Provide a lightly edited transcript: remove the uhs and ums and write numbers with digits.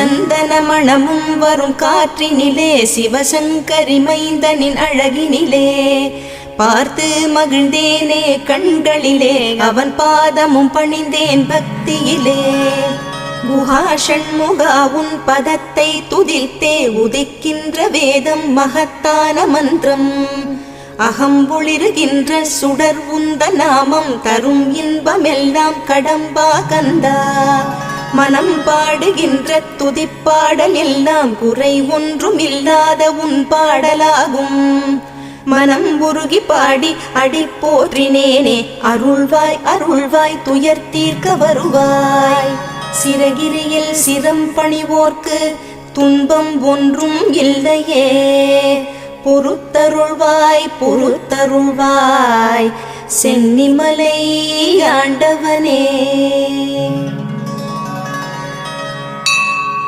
சந்தன மணமும் வரும் காற்றினிலே சிவசங்கரி மைந்தனின் அழகினிலே பார்த்து மகிழ்ந்தேனே கண்களிலே அவன் பாதமும் பணிந்தேன் பக்தியிலே குஹா ஷண்முகா உன் பதத்தை துதித்தே உதிக்கின்ற வேதம் மகத்தான மந்திரம் அகம்பொளிருகின்ற சுடர் உந்த நாமம் தரும் இன்பமெல்லாம் கடம்பா கந்தா மனம் பாடுகின்ற துதிப்பாடல் எல்லாம் குறை ஒன்றும் இல்லாத உன் பாடலாகும் மனம் உருகி பாடி அடி போற்றினேனே அருள்வாய் அருள்வாய் துயர் தீர்க்க வருவாய் சிறகிரியில் சிரம் பணிவோர்க்கு துன்பம் ஒன்றும் இல்லையே பொறுத்தருள்வாய் பொறுத்தருள்வாய் சென்னிமலை ஆண்டவனே.